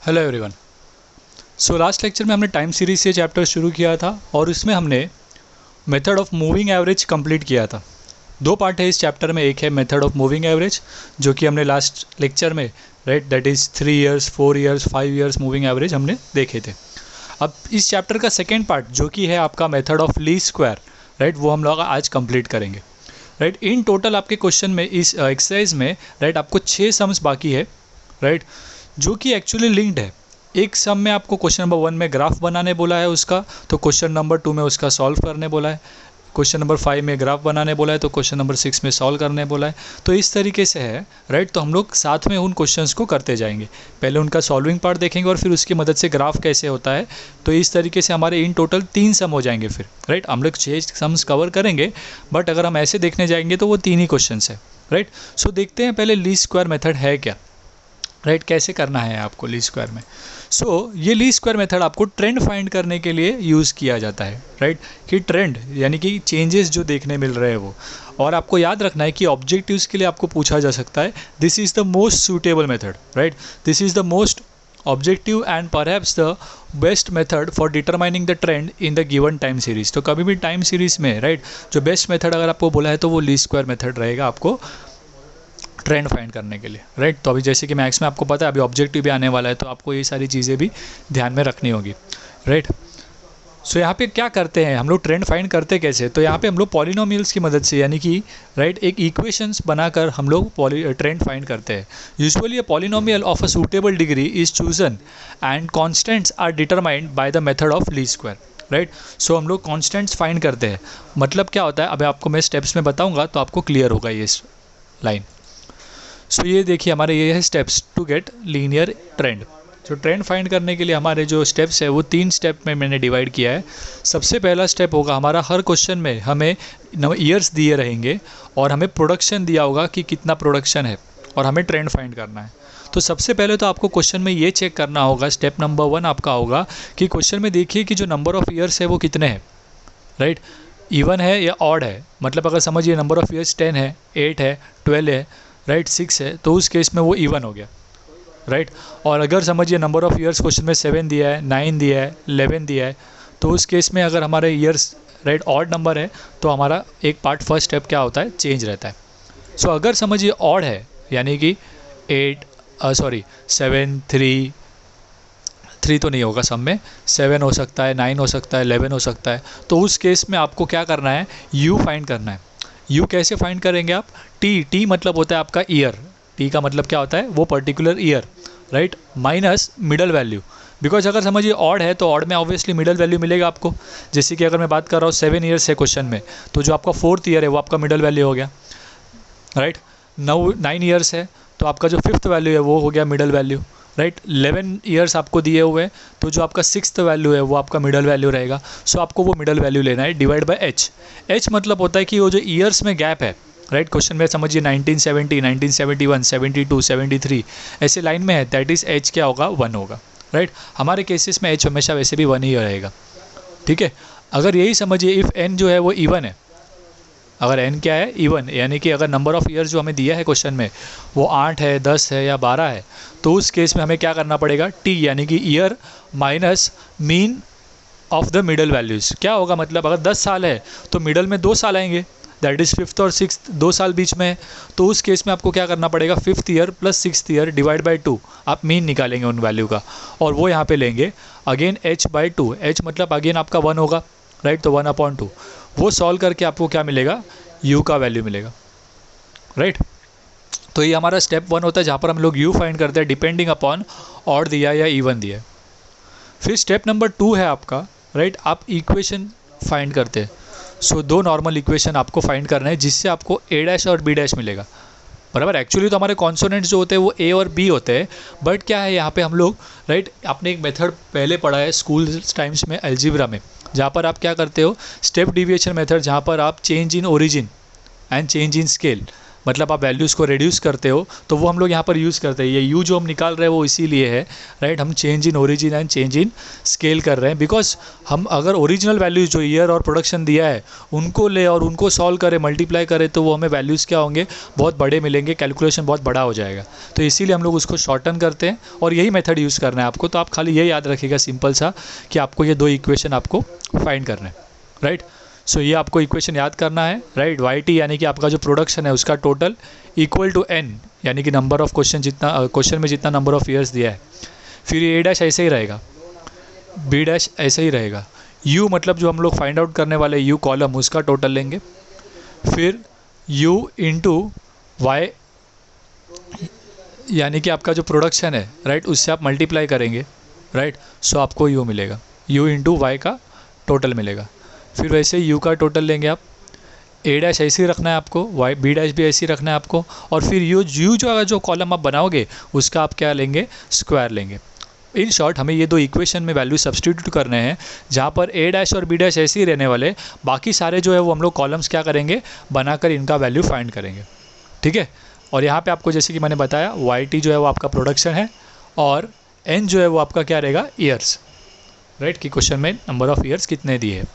Hello everyone. So last lecture में हमने time series से चैप्टर शुरू किया था और इसमें हमने method of moving average complete किया था। दो पार्ट है इस चैप्टर में। एक है मेथड ऑफ मूविंग एवरेज जो कि हमने लास्ट लेक्चर में that is 3 years 4 years 5 years moving average हमने देखे थे। अब इस चैप्टर का सेकेंड पार्ट जो कि है आपका मेथड ऑफ लीस्ट स्क्वायर वो हम लोग आज कंप्लीट करेंगे। इन टोटल आपके क्वेश्चन में इस एक्सरसाइज में आपको 6 सम्स बाकी है जो कि एक्चुअली लिंक्ड है। एक सम में आपको क्वेश्चन नंबर 1 में ग्राफ बनाने बोला है उसका, तो क्वेश्चन नंबर 2 में उसका सॉल्व करने बोला है। क्वेश्चन नंबर 5 में ग्राफ बनाने बोला है, तो क्वेश्चन नंबर 6 में सॉल्व करने बोला है। तो इस तरीके से है तो हम लोग साथ में उन क्वेश्चंस को करते जाएंगे। पहले उनका सॉल्विंग पार्ट देखेंगे और फिर उसकी मदद से ग्राफ कैसे होता है। तो इस तरीके से हमारे इन टोटल 3 सम हो जाएंगे फिर हम लोग 6 सम्स कवर करेंगे, बट अगर हम ऐसे देखने जाएंगे तो वो 3 ही क्वेश्चन है सो देखते हैं पहले लीस्ट स्क्वायर मेथड है क्या। कैसे करना है आपको लीस्ट स्क्वायर में। ये लीस्ट स्क्वायर मेथड आपको ट्रेंड फाइंड करने के लिए यूज़ किया जाता है कि ट्रेंड यानी कि चेंजेस जो देखने मिल रहे हैं वो। और आपको याद रखना है कि ऑब्जेक्टिव्स के लिए आपको पूछा जा सकता है this is the most suitable method this is the most objective and perhaps the best method for determining the trend in the given time series. तो कभी भी टाइम सीरीज में जो बेस्ट मेथड अगर आपको बोला है तो वो लीस्ट स्क्वायर मेथड रहेगा आपको ट्रेंड फाइंड करने के लिए तो अभी जैसे कि मैथ्स में आपको पता है अभी ऑब्जेक्टिव भी आने वाला है, तो आपको ये सारी चीज़ें भी ध्यान में रखनी होगी सो यहाँ पे क्या करते हैं हम लोग, ट्रेंड फाइंड करते कैसे। तो यहाँ पे हम लोग पॉलिनोमियल्स की मदद से यानी कि एक इक्वेशंस बनाकर हम लोग ट्रेंड फाइंड करते हैं। Usually a polynomial of a suitable degree is chosen and constants are determined by the method of least square so हम लोग कॉन्स्टेंट्स फाइंड करते हैं। मतलब क्या होता है अभी आपको मैं स्टेप्स में बताऊँगा तो आपको क्लियर होगा ये लाइन। ये देखिए हमारे ये है steps to get linear trend. Trend find करने के लिए हमारे जो स्टेप्स है वो 3 स्टेप में मैंने डिवाइड किया है। सबसे पहला स्टेप होगा हमारा, हर क्वेश्चन में हमें ईयर्स दिए रहेंगे और हमें प्रोडक्शन दिया होगा कि कितना प्रोडक्शन है और हमें ट्रेंड फाइंड करना है। तो सबसे पहले तो आपको क्वेश्चन में ये चेक करना होगा, स्टेप नंबर 1 आपका होगा कि क्वेश्चन में देखिए कि जो नंबर ऑफ़ ईयर्स है वो कितने हैं इवन है या ऑड है। मतलब अगर समझिए नंबर ऑफ़ ईयर्स 10 है, 8 है, 12 है 6 है, तो उस केस में वो इवन हो गया और अगर समझिए नंबर ऑफ़ ईयर्स क्वेश्चन में 7 दिया है, 9 दिया है, 11 दिया है, तो उस केस में अगर हमारे ईयर्स ऑड नंबर है तो हमारा एक पार्ट फर्स्ट स्टेप क्या होता है, चेंज रहता है। अगर समझिए ऑड है यानी कि 7 3 तो नहीं होगा, सब में 7 हो सकता है, 9 हो सकता है, 11 हो सकता है। तो उस केस में आपको क्या करना है, यू फाइंड करना है। यू कैसे फाइंड करेंगे आप, टी मतलब होता है आपका ईयर। टी का मतलब क्या होता है, वो particular year minus middle value. Because अगर समझिए ऑड है तो ऑड में ऑब्वियसली मिडल वैल्यू मिलेगा आपको। जैसे कि अगर मैं बात कर रहा हूँ 7 ईयर्स है क्वेश्चन में, तो जो आपका 4th ईयर है वो आपका मिडल वैल्यू हो गया 9 ईयर्स है तो आपका जो 5th वैल्यू है वो हो गया मिडल वैल्यू 11 ईयर्स आपको दिए हुए हैं तो जो आपका 6th वैल्यू है वो आपका मिडल वैल्यू रहेगा। आपको वो मिडल वैल्यू लेना है डिवाइड बाय एच मतलब होता है कि वो जो ईयर्स में गैप है क्वेश्चन में समझिए 1970, 1971, 72, 73 ऐसे लाइन में है, दैट इज़ एच क्या होगा, 1 होगा हमारे केसेस में एच हमेशा वैसे भी 1 ही रहेगा। ठीक है, अगर यही समझिए इफ़ एन जो है वो इवन है, अगर n क्या है, इवन, यानी कि अगर नंबर ऑफ़ ईयर्स जो हमें दिया है क्वेश्चन में वो 8 है, 10 है या 12 है, तो उस केस में हमें क्या करना पड़ेगा, टी यानी कि year minus mean of the middle values. क्या होगा, मतलब अगर 10 साल है तो मिडल में 2 साल आएंगे, दैट इज़ 5th और 6th 2 साल बीच में है। तो उस केस में आपको क्या करना पड़ेगा, 5th year plus 6th year divide by 2, आप मीन निकालेंगे उन वैल्यू का और वो यहाँ पे लेंगे अगेन h/2। एच मतलब अगेन आपका 1 होगा तो 1/2 वो सॉल्व करके आपको क्या मिलेगा, u का वैल्यू मिलेगा तो ये हमारा स्टेप 1 होता है जहाँ पर हम लोग u फाइंड करते हैं डिपेंडिंग अपॉन ऑड दिया या इवन दिया। फिर स्टेप नंबर 2 है आपका आप इक्वेशन फाइंड करते हैं। 2 नॉर्मल इक्वेशन आपको फाइंड करना है जिससे आपको a' और b' मिलेगा बराबर। एक्चुअली तो हमारे कॉन्सोनेंट्स जो होते हैं वो a और b होते हैं, बट क्या है यहाँ पे हम लोग आपने एक मेथड पहले पढ़ा है स्कूल टाइम्स में अलजेब्रा में, जहाँ पर आप क्या करते हो, स्टेप डिविएशन मेथड, जहाँ पर आप change in origin and change in scale मतलब आप वैल्यूज़ को रिड्यूस करते हो, तो वो हम लोग यहाँ पर यूज़ करते हैं। ये यू जो हम निकाल रहे हैं वो इसीलिए है, राइट। हम change in origin and change in scale कर रहे हैं, बिकॉज हम अगर ओरिजिनल वैल्यूज़ जो ईयर और प्रोडक्शन दिया है उनको ले और उनको सॉल्व करें, मल्टीप्लाई करें, तो वो हमें वैल्यूज़ क्या होंगे, बहुत बड़े मिलेंगे, कैलकुलेशन बहुत बड़ा हो जाएगा। तो इसीलिए हम लोग उसको शॉर्टन करते हैं और यही मेथड यूज़ करना है आपको। तो आप खाली ये याद रखिएगा सिंपल सा कि आपको ये 2 इक्वेशन आपको फाइंड करना है, राइट। सो ये आपको इक्वेशन याद करना है, राइट। YT यानी कि आपका जो प्रोडक्शन है उसका टोटल इक्वल टू N, यानी कि नंबर ऑफ क्वेश्चन में जितना नंबर ऑफ ईयर्स दिया है। फिर ये A' ऐसे ही रहेगा, B' ऐसे ही रहेगा। U मतलब जो हम लोग फाइंड आउट करने वाले U कॉलम, उसका टोटल लेंगे। फिर U इंटू Y यानी कि आपका जो प्रोडक्शन है, राइट, उससे आप मल्टीप्लाई करेंगे, राइट। सो आपको U मिलेगा, U इंटू Y का टोटल मिलेगा। फिर वैसे U का टोटल लेंगे आप, A' ऐसे ही रखना है आपको, B' भी ऐसे ही रखना है आपको। और फिर U जो कॉलम आप बनाओगे उसका आप क्या लेंगे, स्क्वायर लेंगे। इन शॉर्ट हमें ये 2 इक्वेशन में वैल्यू सब्सटीट्यूट करने हैं, जहाँ पर A' और B' ऐसे ही रहने वाले, बाकी सारे जो है वो हम लोग कॉलम्स क्या करेंगे, बनाकर इनका वैल्यू फाइंड करेंगे, ठीक है। और यहाँ पे आपको जैसे कि मैंने बताया YT जो है वो आपका प्रोडक्शन है और N जो है वो आपका क्या रहेगा, ईयर्स, राइट, कि क्वेश्चन में नंबर ऑफ़ ईयर्स कितने दिए हैं।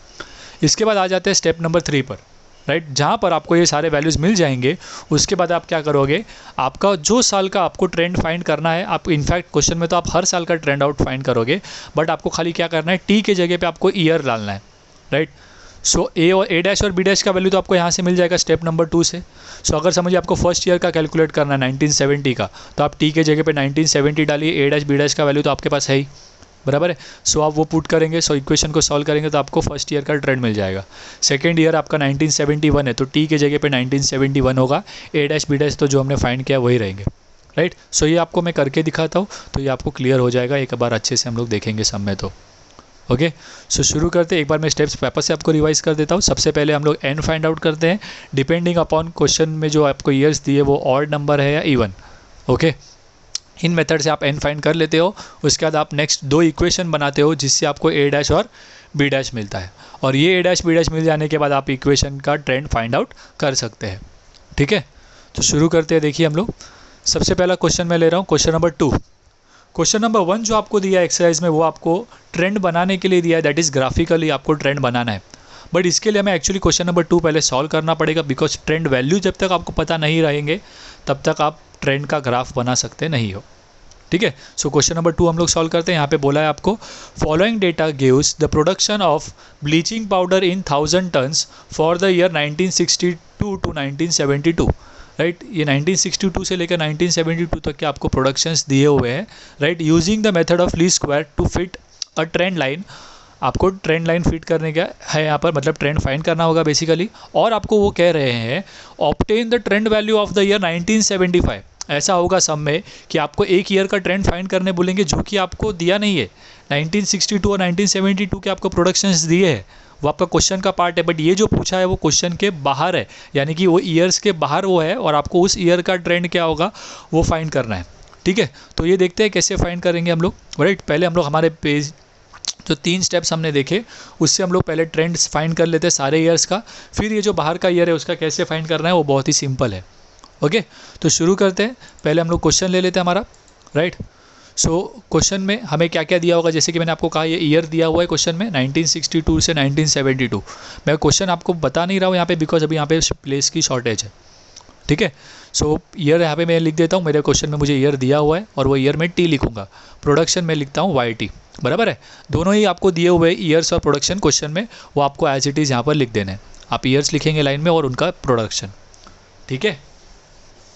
इसके बाद आ जाते हैं स्टेप नंबर 3 पर, राइट, जहाँ पर आपको ये सारे वैल्यूज़ मिल जाएंगे। उसके बाद आप क्या करोगे, आपका जो साल का आपको ट्रेंड फाइंड करना है, आप इनफैक्ट क्वेश्चन में तो आप हर साल का ट्रेंड आउट फाइंड करोगे, बट आपको खाली क्या करना है, T के जगह पे आपको ईयर डालना है, राइट। सो A' और B' का वैल्यू तो आपको यहाँ से मिल जाएगा स्टेप नंबर 2 से। सो अगर समझिए आपको फर्स्ट ईयर का कैलकुलेट करना है 1970 का, तो आप T के जगह पे 1970 डालिए, A' B' का वैल्यू तो आपके पास है ही, बराबर है। सो आप वो पुट करेंगे, सो इक्वेशन को सॉल्व करेंगे तो आपको फर्स्ट ईयर का ट्रेंड मिल जाएगा। सेकेंड ईयर आपका 1971 है, तो T के जगह पे 1971 होगा, A' B' तो जो हमने फाइंड किया वही रहेंगे, राइट। सो ये आपको मैं करके दिखाता हूँ तो ये आपको क्लियर हो जाएगा, एक बार अच्छे से हम लोग देखेंगे सब में। तो ओके, सो शुरू करते हैं। एक बार मैं स्टेप्स वापस से आपको रिवाइज कर देता हूँ। सबसे पहले हम लोग N फाइंड आउट करते हैं, डिपेंडिंग अपॉन क्वेश्चन में जो आपको ईयर्स दिए वो ऑड नंबर है या इवन, ओके। इन मेथड से आप N फाइंड कर लेते हो। उसके बाद आप नेक्स्ट 2 इक्वेशन बनाते हो जिससे आपको A' और B' मिलता है, और ये A' B' मिल जाने के बाद आप इक्वेशन का ट्रेंड फाइंड आउट कर सकते हैं, ठीक है। तो शुरू करते हैं। देखिए हम लोग सबसे पहला क्वेश्चन मैं ले रहा हूँ, क्वेश्चन नंबर 2। क्वेश्चन नंबर 1 जो आपको दिया है एक्सरसाइज में, वो आपको ट्रेंड बनाने के लिए दिया है, दैट इज़ ग्राफिकली आपको ट्रेंड बनाना है। बट इसके लिए हमें एक्चुअली क्वेश्चन नंबर 2 पहले सॉल्व करना पड़ेगा, बिकॉज ट्रेंड वैल्यू जब तक आपको पता नहीं रहेंगे तब तक आप ट्रेंड का ग्राफ बना सकते नहीं हो, ठीक है। सो क्वेश्चन नंबर 2 हम लोग सॉल्व करते हैं। यहाँ पे बोला है आपको, following data gives the production of bleaching powder in 1000 tons for the year 1962 to 1972, right. ये 1962 से लेकर 1972 तक के आपको प्रोडक्शंस दिए हुए हैं, right. Using the method of least square to fit a trend line, आपको ट्रेंड लाइन फिट करने का है यहाँ पर, मतलब ट्रेंड फाइंड करना होगा बेसिकली। और आपको वो कह रहे हैं obtain the trend value of the year 1975। ऐसा होगा सब में कि आपको एक ईयर का ट्रेंड फाइंड करने बोलेंगे जो कि आपको दिया नहीं है। 1962 और 1972 के आपको प्रोडक्शंस दिए हैं, वो आपका क्वेश्चन का पार्ट है, बट ये जो पूछा है वो क्वेश्चन के बाहर है, यानी कि वो ईयर्स के बाहर वो है, और आपको उस ईयर का ट्रेंड क्या होगा वो फाइंड करना है, ठीक है। तो ये देखते हैं कैसे फाइंड करेंगे हम लोग, राइट। पहले हम लोग हमारे पेज जो 3 स्टेप्स हमने देखे उससे हम लोग पहले ट्रेंड्स फाइंड कर लेते हैं सारे ईयर्स का। फिर ये जो बाहर का ईयर है उसका कैसे फाइंड करना है वो बहुत ही सिंपल है, ओके। तो शुरू करते हैं। पहले हम लोग क्वेश्चन ले लेते हैं हमारा, राइट। सो क्वेश्चन में हमें क्या क्या दिया होगा, जैसे कि मैंने आपको कहा ये ईयर दिया हुआ है क्वेश्चन में 1962 से 1972। मैं क्वेश्चन आपको बता नहीं रहा हूँ यहाँ पे, बिकॉज अभी यहाँ पे प्लेस की शॉर्टेज है, ठीक है। सो ईयर यहाँ पे मैं लिख देता हूँ, मेरे क्वेश्चन में मुझे ईयर दिया हुआ है और वो ईयर में T लिखूंगा, प्रोडक्शन में लिखता हूँ YT, बराबर है। दोनों ही आपको दिए हुए ईयर्स और प्रोडक्शन क्वेश्चन में, वो आपको एज इट इज़ यहाँ पर लिख देना है। आप ईयर्स लिखेंगे लाइन में और उनका प्रोडक्शन, ठीक है।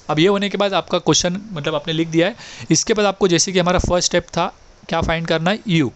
अब ये होने के बाद आपका क्वेश्चन मतलब आपने लिख दिया है। इसके बाद आपको जैसे कि हमारा फर्स्ट स्टेप था क्या फाइंड करना है, U।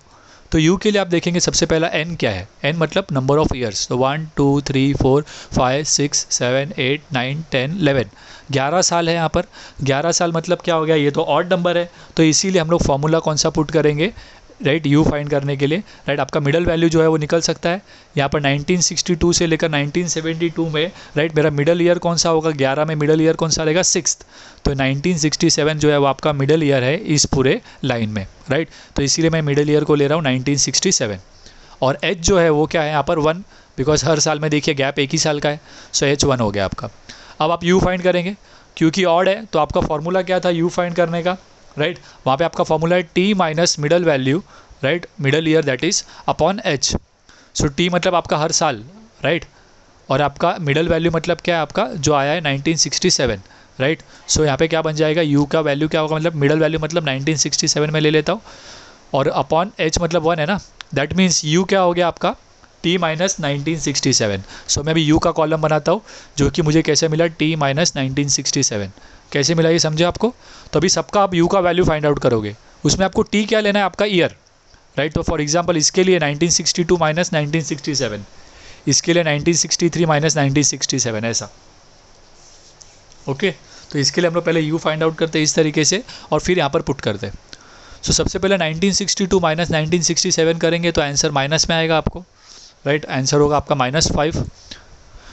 तो U के लिए आप देखेंगे सबसे पहला N क्या है, N मतलब नंबर ऑफ़ ईयर्स। तो 1 2 3 4 5 6 7 8 9 10 11, 11 साल है यहाँ पर। 11 साल मतलब क्या हो गया, ये तो ऑड नंबर है, तो इसीलिए हम लोग फॉर्मूला कौन सा पुट करेंगे, राइट, U फाइंड करने के लिए, राइट। आपका मिडल वैल्यू जो है वो निकल सकता है यहाँ पर 1962 से लेकर 1972 में, राइट। मेरा मिडल ईयर कौन सा होगा, 11 में मिडल ईयर कौन सा रहेगा, 6th। तो 1967 जो है वो आपका मिडल ईयर है इस पूरे लाइन में, राइट। तो इसीलिए मैं मिडल ईयर को ले रहा हूँ 1967। और H जो है वो क्या है यहाँ पर 1, बिकॉज हर साल में देखिए गैप एक ही साल का है, सो H 1 हो गया आपका। अब आप u फाइंड करेंगे, क्योंकि ऑड है तो आपका फॉर्मूला क्या था u फाइंड करने का, राइट। वहाँ पे आपका फॉर्मूला है t minus middle value, right, middle ear that is upon h। So t मतलब आपका हर साल, राइट, और आपका मिडल वैल्यू मतलब क्या है आपका जो आया है 1967, राइट। सो यहाँ पे क्या बन जाएगा, u का वैल्यू क्या होगा, मतलब मिडल वैल्यू मतलब 1967 में ले लेता हूँ, और अपॉन h मतलब 1 है ना, दैट मीन्स u क्या हो गया आपका t माइनस 1967। सो मैं अभी u का कॉलम बनाता हूँ, जो कि मुझे कैसे मिला t माइनस 1967, कैसे मिला ये समझे आपको। तो अभी सबका आप u का वैल्यू फाइंड आउट करोगे, उसमें आपको t क्या लेना है, आपका ईयर, राइट। तो फॉर एग्जांपल इसके लिए 1962 माइनस 1967, इसके लिए 1963 माइनस 1967, ऐसा, ओके। तो इसके लिए हम लोग पहले u फाइंड आउट करते हैं इस तरीके से, और फिर यहाँ पर पुट करते हैं। सो सबसे पहले 1962 माइनस 1967 करेंगे तो आंसर माइनस में आएगा आपको, राइट, आंसर होगा आपका -5।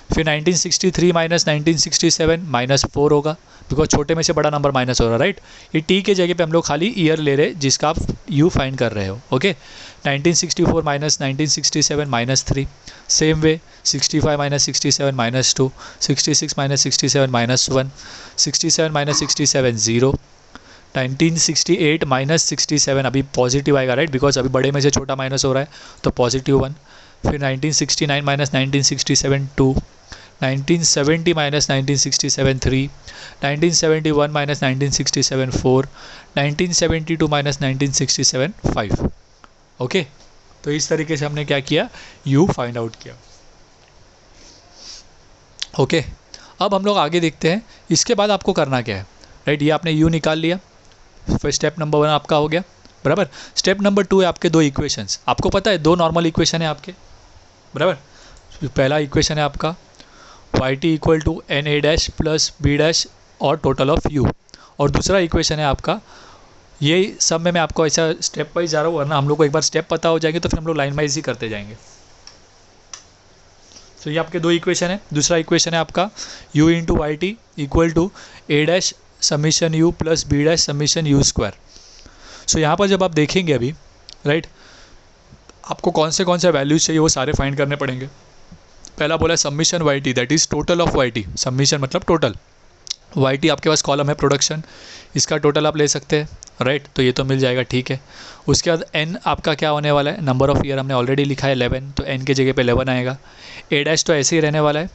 फिर 1963 माइनस 1967 -4 होगा, बिकॉज छोटे में से बड़ा नंबर माइनस हो रहा है, राइट। ये टी के जगह पे हम लोग खाली ईयर ले रहे हैं जिसका आप यू फाइंड कर रहे हो, okay. 1964 minus 1967 -3, same way 65 minus 67 -2, 66 minus 67 -1, 67 minus 67 0, 1968 minus 67 अभी पॉजिटिव आएगा, राइट, बिकॉज अभी बड़े में से छोटा माइनस हो रहा है तो +1। फिर 1969 minus 1967 2, 1970 minus 1967 3, 1971 minus 1967 4, 1972 minus 1967 5, okay. तो इस तरीके से हमने क्या किया, u फाइंड आउट किया, ओके। अब हम लोग आगे देखते हैं इसके बाद आपको करना क्या है, राइट। ये आपने u निकाल लिया, फिर स्टेप नंबर 1 आपका हो गया, बराबर। स्टेप नंबर 2 है आपके दो इक्वेशंस, आपको पता है दो नॉर्मल इक्वेशन है आपके, बराबर। पहला इक्वेशन है आपका yt equal to N A dash plus B dash और टोटल ऑफ u, और दूसरा इक्वेशन है आपका, ये सब में मैं आपको ऐसा स्टेप वाइज जा रहा हूँ, वरना हम लोग को एक बार स्टेप पता हो जाएंगे तो फिर हम लोग लाइन वाइज ही करते जाएंगे। तो ये आपके दो इक्वेशन है। दूसरा इक्वेशन है आपका u into Y T equal to A dash summation u plus B dash summation u square. So यहाँ पर जब आप देखेंगे अभी, राइट, आपको कौन से वैल्यूज चाहिए वो सारे फाइंड करने पड़ेंगे। पहला बोला है summation Y T that is total of Y T, summation मतलब टोटल, वाई टी आपके पास कॉलम है प्रोडक्शन, इसका टोटल आप ले सकते हैं, राइट। तो ये तो मिल जाएगा, ठीक है। उसके बाद एन आपका क्या होने वाला है, नंबर ऑफ़ ईयर हमने ऑलरेडी लिखा है 11, तो एन के जगह पे 11 आएगा। ए डैश तो ऐसे ही रहने वाला है,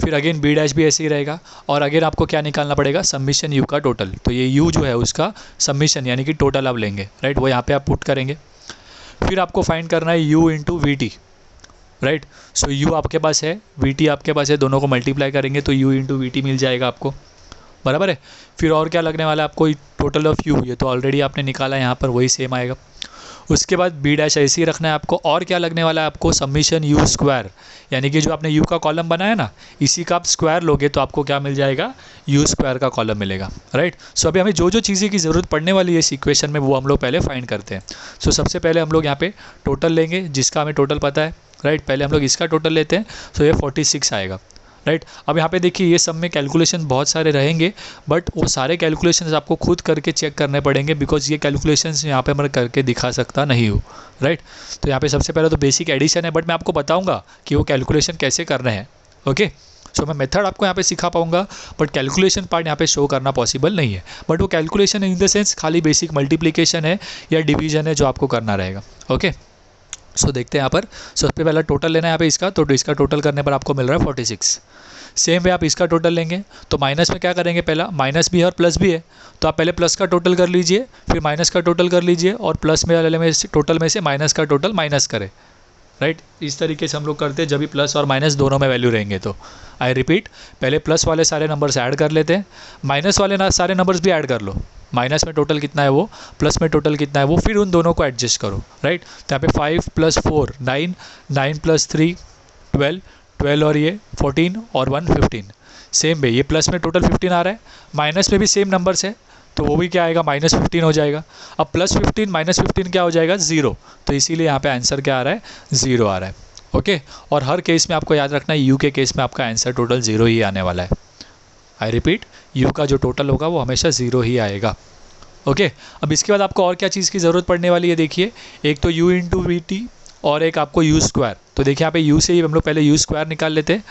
फिर अगेन बी डैश भी ऐसे ही रहेगा, और अगेन आपको क्या निकालना पड़ेगा, समीशन यू का टोटल। तो ये यू जो है उसका समीशन यानी कि टोटल आप लेंगे, राइट, वो यहाँ पे आप पुट करेंगे। फिर आपको फाइंड करना है you into we T, right. So you आपके पास है, वी टी आपके पास है, दोनों को मल्टीप्लाई करेंगे तो यू इंटू वी टी मिल जाएगा आपको, बराबर है। फिर और क्या लगने वाला है आपको, टोटल ऑफ यू, ये तो ऑलरेडी आपने निकाला है यहाँ पर, वही सेम आएगा। उसके बाद बी डैश ऐसे ही रखना है आपको, और क्या लगने वाला है आपको, समीशन यू स्क्वायर, यानी कि जो आपने यू का कॉलम बनाया ना, इसी का आप स्क्वायर लोगे तो आपको क्या मिल जाएगा, यू स्क्वायर का कॉलम मिलेगा, राइट। सो अभी हमें जो जो चीज़ें की ज़रूरत पड़ने वाली है इस इक्वेशन में वो हम लोग पहले फाइंड करते हैं। सो सबसे पहले हम लोग यहाँ पे टोटल लेंगे, जिसका हमें टोटल पता है, राइट। पहले हम लोग इसका टोटल लेते हैं, तो ये 46 आएगा, राइट। अब यहाँ पे देखिए ये सब में कैलकुलेशन बहुत सारे रहेंगे, बट वो सारे कैलकुलेशंस आपको खुद करके चेक करने पड़ेंगे, बिकॉज ये कैलकुलेशंस यहाँ पे मैं करके दिखा सकता नहीं हूँ, राइट। तो यहाँ पे सबसे पहले तो बेसिक एडिशन है, बट मैं आपको बताऊँगा कि वो कैलकुलेशन कैसे करने हैं, ओके। सो मैं मेथड आपको यहाँ पे सिखा पाऊँगा, बट कैलकुलेशन पार्ट यहाँ पे शो करना पॉसिबल नहीं है। बट वो कैलकुलेशन इन द सेंस खाली बेसिक मल्टीप्लिकेशन है या डिवीजन है जो आपको करना रहेगा, ओके। सो देखते हैं यहाँ पर, सबसे पहला टोटल लेना है यहाँ पे इसका, तो इसका टोटल करने पर आपको मिल रहा है 46। सेम वे आप इसका टोटल लेंगे तो माइनस में क्या करेंगे, पहला माइनस भी है और प्लस भी है, तो आप पहले प्लस का टोटल कर लीजिए, फिर माइनस का टोटल कर लीजिए, और प्लस में वाले में टोटल में से माइनस का टोटल माइनस करें, राइट। इस तरीके से हम लोग करते हैं जब भी प्लस और माइनस दोनों में वैल्यू रहेंगे। तो आई रिपीट, पहले प्लस वाले सारे नंबर्स ऐड कर लेते हैं, माइनस वाले सारे नंबर्स भी ऐड कर लो, माइनस में टोटल कितना है वो, प्लस में टोटल कितना है वो, फिर उन दोनों को एडजस्ट करो, राइट। तो यहाँ पे 5 + 4 9, 9 + 3 12, 12 और ये 14 और 1 15। सेम वे ये प्लस में टोटल 15 आ रहा है, माइनस में भी सेम नंबर्स है तो वो भी क्या आएगा, -15 हो जाएगा। अब +15 -15 क्या हो जाएगा, 0, तो इसीलिए यहाँ पे आंसर क्या आ रहा है, 0 आ रहा है, ओके। और हर केस में आपको याद रखना है यू के केस में आपका आंसर टोटल 0 ही आने वाला है। आई रिपीट, यू का जो टोटल होगा वो हमेशा 0 ही आएगा, ओके। अब इसके बाद आपको और क्या चीज़ की ज़रूरत पड़ने वाली है, देखिए, एक तो u इंटू वी टी और एक आपको यू स्क्वायर। तो देखिए यहाँ पे u से ही हम लोग पहले यू स्क्वायर निकाल लेते हैं,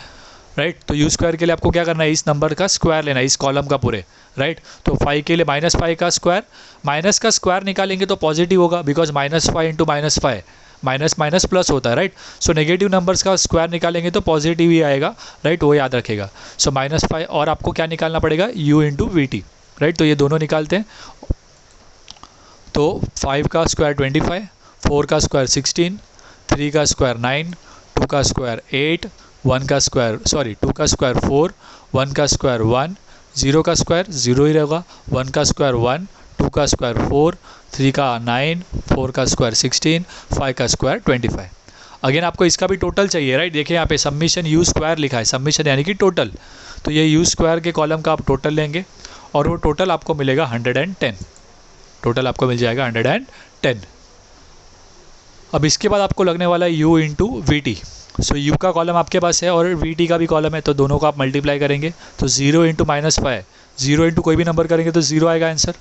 राइट। तो यू स्क्वायर के लिए आपको क्या करना है, इस नंबर का स्क्वायर लेना है, इस कॉलम का पूरे, राइट। तो 5 के लिए -5 का स्क्वायर, माइनस का स्क्वायर निकालेंगे तो पॉजिटिव होगा, because -5 into -5 minus minus plus होता है, राइट। सो नेगेटिव नंबर्स का स्क्वायर निकालेंगे तो पॉजिटिव ही आएगा, राइट, वो याद रखेगा। सो -5 और आपको क्या निकालना पड़ेगा, u into we T, right. तो ये दोनों निकालते हैं, तो 5 का स्क्वायर 25, 4 का स्क्वायर 16, 3 का स्क्वायर 9, 2 का स्क्वायर 8, 2 का स्क्वायर 4, 1 का स्क्वायर 1, 0 का स्क्वायर 0 ही रहेगा, 1 का स्क्वायर 1, 2 का स्क्वायर 4, 3 का 9, 4 का स्क्वायर 16, 5 का स्क्वायर 25। अगेन आपको इसका भी टोटल चाहिए, राइट। देखिए यहाँ पे सबमिशन यू स्क्वायर लिखा है, सबमिशन यानी कि टोटल, तो ये यू स्क्वायर के कॉलम का आप टोटल लेंगे और वो टोटल आपको मिलेगा 110, टोटल आपको मिल जाएगा 110। अब इसके बाद आपको लगने वाला है u into we T. So u का कॉलम आपके पास है और वी टी का भी कॉलम है, तो दोनों को आप मल्टीप्लाई करेंगे, तो 0 इंटू -5, 0 इंटू कोई भी नंबर करेंगे तो 0 आएगा आंसर।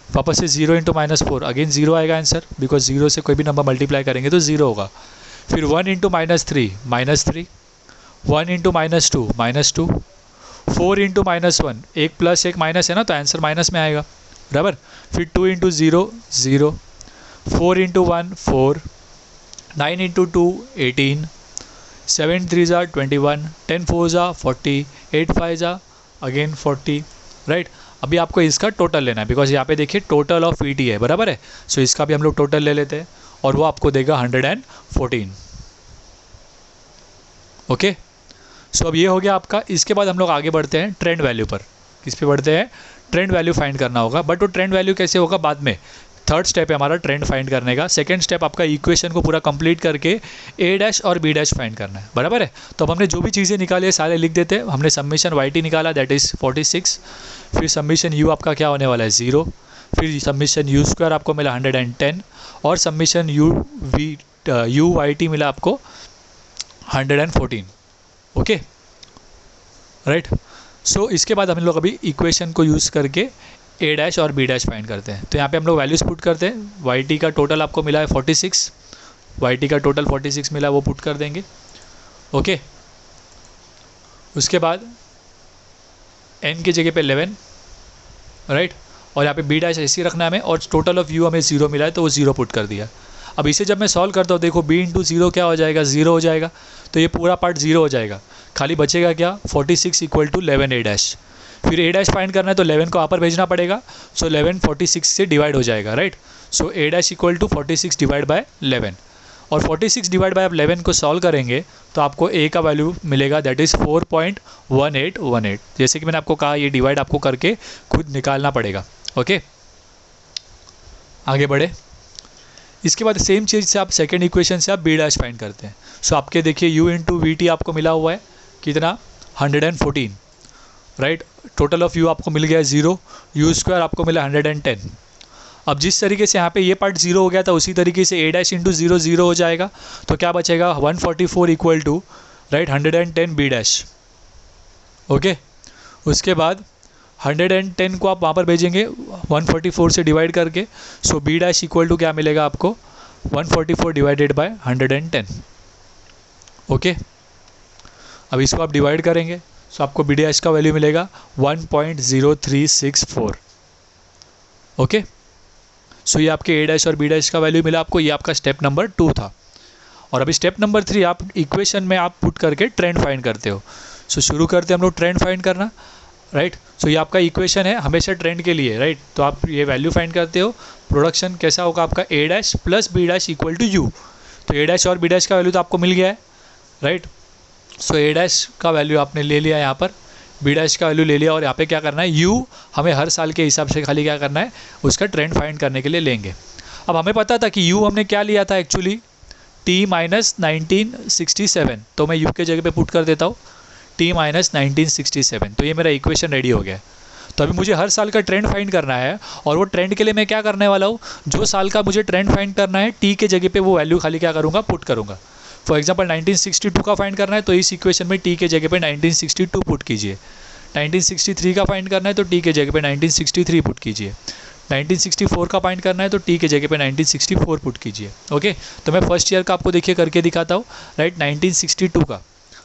वापस से 0 इंटू -4, अगेन 0 आएगा आंसर, बिकॉज 0 से कोई भी नंबर मल्टीप्लाई करेंगे तो 0 होगा। फिर 1 इंटू -3, -3, 1 इंटू -2, -2, 4 इंटू -1, एक प्लस एक माइनस है ना, तो आंसर माइनस में आएगा, बराबर। फिर 2 इंटू 0, 0, 4 इंटू 1, 4, 9 इंटू 2, 18, 7 3 ज़ा 21, 10 4 ज़ा 40, 8 5 ज़ा अगेन 40, राइट। अभी आपको इसका टोटल लेना है, बिकॉज यहाँ पे देखिए टोटल ऑफ वी टी है, बराबर है। सो इसका भी हम लोग टोटल ले लेते हैं और वो आपको देगा 114। ओके, सो अब ये हो गया आपका। इसके बाद हम लोग आगे बढ़ते हैं ट्रेंड वैल्यू पर। किस पे बढ़ते हैं, ट्रेंड वैल्यू फाइंड करना होगा, बट वो ट्रेंड वैल्यू कैसे होगा बाद में। थर्ड स्टेप है हमारा ट्रेंड फाइंड करने का, सेकंड स्टेप आपका इक्वेशन को पूरा कंप्लीट करके ए डैश और बी डैश फाइंड करना है, बराबर है। तो अब हमने जो भी चीज़ें निकाली है सारे लिख देते हैं। हमने सबमिशन वाई टी निकाला, दैट इज़ 46, फिर सबमिशन यू आपका क्या होने वाला है 0, फिर सबमिशन यू स्क्वायर आपको मिला 110 और सबमिशन यू वाई टी मिला आपको 114। Okay, right. सो इसके बाद हम लोग अभी इक्वेशन को यूज़ करके ए डैश और बी डैश फाइंड करते हैं। तो यहाँ पे हम लोग वैल्यूज़ पुट करते हैं। वाई टी का टोटल आपको मिला है 46, वाई टी का टोटल 46 मिला है, वो पुट कर देंगे। ओके, उसके बाद एन की जगह पे 11, राइट, और यहाँ पे बी डैश ऐसे ही रखना है हमें, और टोटल ऑफ यू हमें 0 मिला है तो वो 0 पुट कर दिया। अब इसे जब मैं सॉल्व करता हूँ, देखो b इंटू 0 क्या हो जाएगा, 0 हो जाएगा, तो ये पूरा पार्ट 0 हो जाएगा, खाली बचेगा क्या 46 इक्वल टू 11 ए डैश। फिर ए डैश फाइंड करना है तो 11 को यहाँ पर भेजना पड़ेगा, सो 11 46 से डिवाइड हो जाएगा, right. So A dash equal to 46 divide by 11, और 46 डिवाइड बाय आप 11 को सॉल्व करेंगे तो आपको ए का वैल्यू मिलेगा, दैट इज़ 4.1818। जैसे कि मैंने आपको कहा, ये डिवाइड आपको करके खुद निकालना पड़ेगा। ओके, आगे बढ़े। इसके बाद सेम चीज़ से आप सेकेंड इक्वेशन से आप बी डैश फाइंड करते हैं। सो आपके देखिए यू इंटू वी टी आपको मिला हुआ है कितना 114, राइट। टोटल ऑफ यू आपको मिल गया 0, यू स्क्वायर आपको मिला 110। अब जिस तरीके से यहाँ पे ये पार्ट 0 हो गया था, उसी तरीके से ए डैश इंटू 0 0 हो जाएगा, तो क्या बचेगा 144 equal to, right, 110 B dash. Okay, उसके बाद 110 को आप वहाँ पर भेजेंगे 144 से डिवाइड करके, सो बी डैश इक्वल टू क्या मिलेगा आपको 144 डिवाइडेड बाय 110। ओके, अब इसको आप डिवाइड करेंगे, सो आपको बी डैश का वैल्यू मिलेगा 1.0364। ओके, सो ये आपके ए डैश और बी डैश का वैल्यू मिला आपको। ये आपका स्टेप नंबर 2 था। और अभी स्टेप नंबर 3 आप इक्वेशन में आप पुट करके ट्रेंड फाइंड करते हो। सो शुरू करते हैं हम लोग ट्रेंड फाइंड करना, राइट। सो ये आपका इक्वेशन है हमेशा ट्रेंड के लिए, राइट। तो आप ये वैल्यू फाइंड करते हो, प्रोडक्शन कैसा होगा आपका A dash plus B dash equal to U. तो ए डैश और बी डैश का वैल्यू तो आपको मिल गया है, राइट। सो ए डैश का वैल्यू आपने ले लिया यहाँ पर, बी डैश का वैल्यू ले लिया, और यहाँ पे क्या करना है, यू हमें हर साल के हिसाब से खाली क्या करना है, उसका ट्रेंड फाइंड करने के लिए लेंगे। अब हमें पता था कि यू हमने क्या लिया था एक्चुअली, टी माइनस 1967, तो मैं यू के जगह पे पुट कर देता हूँ टी माइनस 1967। तो ये मेरा इक्वेशन रेडी हो गया है। तो अभी मुझे हर साल का ट्रेंड फाइंड करना है, और वो ट्रेंड के लिए मैं क्या करने वाला हूँ, जो साल का मुझे ट्रेंड फाइंड करना है, टी के जगह पे वो वैल्यू खाली क्या करूँगा, पुट करूँगा। फॉर एग्जांपल 1962 का फाइंड करना है, तो इस इक्वेशन में टी के जगह पे 1962 पुट कीजिए। 1963 का फाइंड करना है तो टी के जगह पे 1963 पुट कीजिए। 1964 का फाइंड करना है तो टी के जगह पे 1964 पुट कीजिए। ओके, तो मैं फर्स्ट ईयर का आपको देखिए करके दिखाता हूँ, राइट। 1962 का,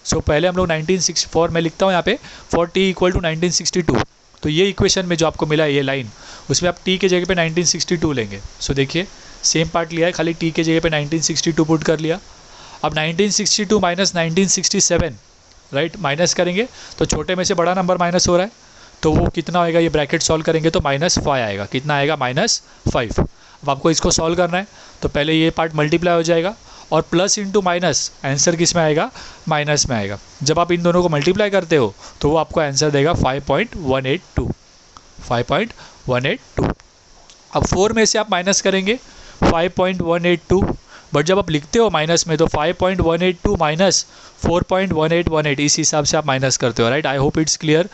सो पहले हम लोग 1964 में लिखता हूँ यहाँ पे 40 इक्वल टू 1962। तो ये इक्वेशन में जो आपको मिला है ये लाइन, उसमें आप टी के जगह पे 1962 लेंगे। सो देखिए सेम पार्ट लिया है, खाली टी के जगह पे 1962 पुट कर लिया। अब 1962 माइनस 1967, राइट, माइनस करेंगे तो छोटे में से बड़ा नंबर माइनस हो रहा है, तो वो कितना आएगा, ये ब्रैकेट सॉल्व करेंगे तो -5 आएगा। कितना आएगा? -5। अब आपको इसको सॉल्व करना है तो पहले ये पार्ट मल्टीप्लाई हो जाएगा और प्लस इंटू माइनस आंसर किस में आएगा? माइनस में आएगा। जब आप इन दोनों को मल्टीप्लाई करते हो तो वो आपको आंसर देगा 5.182। 5.182। अब 4 में से आप माइनस करेंगे 5.182, बट जब आप लिखते हो माइनस में तो 5.182 माइनस 4.1818 इस हिसाब से आप माइनस करते हो, right. I hope it's clear.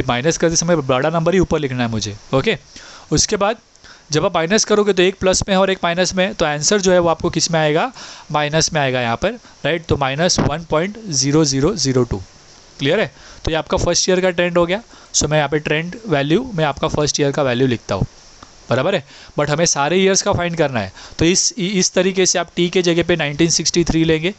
Minus करते समय बड़ा नंबर ही ऊपर लिखना है मुझे, ओके। उसके बाद जब आप माइनस करोगे तो एक प्लस में है और एक माइनस में है, तो आंसर जो है वो आपको किस में आएगा? माइनस में आएगा यहाँ पर, राइट। तो -1.0002। क्लियर है? तो ये आपका फर्स्ट ईयर का ट्रेंड हो गया। सो मैं यहाँ पे ट्रेंड वैल्यू में आपका फर्स्ट ईयर का वैल्यू लिखता हूँ, बराबर है। बट हमें सारे ईयर्स का फाइंड करना है, तो इस तरीके से आप टी के जगह पे 1963 लेंगे,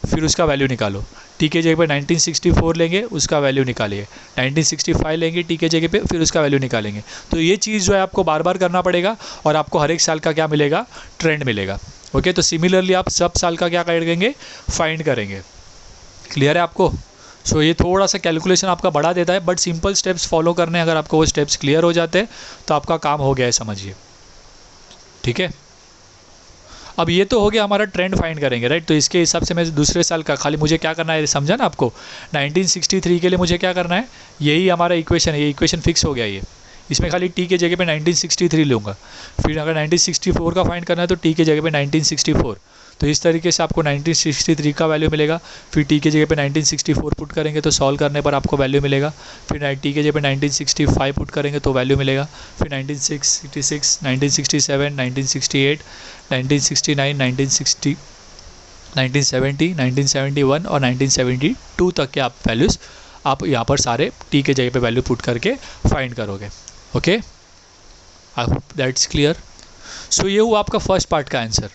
फिर उसका वैल्यू निकालो। टी के जगह पे 1964 लेंगे, उसका वैल्यू निकालिए। 1965 लेंगे टी के जगह पे, फिर उसका वैल्यू निकालेंगे। तो ये चीज़ जो है आपको बार बार करना पड़ेगा और आपको हर एक साल का क्या मिलेगा? ट्रेंड मिलेगा, ओके। तो सिमिलरली आप सब साल का क्या करेंगे? फाइंड करेंगे। क्लियर है आपको? सो ये थोड़ा सा कैलकुलेशन आपका बढ़ा देता है, बट सिंपल स्टेप्स फॉलो करने, अगर आपको वो स्टेप्स क्लियर हो जाते हैं तो आपका काम हो गया है, समझिए, ठीक है। अब ये तो हो गया हमारा ट्रेंड फाइंड करेंगे, राइट। तो इसके हिसाब से मैं दूसरे साल का खाली मुझे क्या करना है, समझा ना आपको? 1963 के लिए मुझे क्या करना है? यही हमारा इक्वेशन है, ये इक्वेशन फिक्स हो गया। ये इसमें खाली टी के जगह पे 1963 लूँगा। फिर अगर 1964 का फाइंड करना है तो टी के जगह पे 1964। तो इस तरीके से आपको 1963 का वैल्यू मिलेगा। फिर टी के जगह पे 1964 पुट करेंगे तो सॉल्व करने पर आपको वैल्यू मिलेगा। फिर टी के जगह पे 1965 पुट करेंगे तो वैल्यू मिलेगा। फिर 1966, 1967, 1968, 1969, 1970, 1971 और 1972 तक के आप वैल्यूज़ आप यहाँ पर सारे टी के जगह पे वैल्यू पुट करके फाइंड करोगे, okay. I hope that's clear. So ये हुआ आपका फर्स्ट पार्ट का आंसर।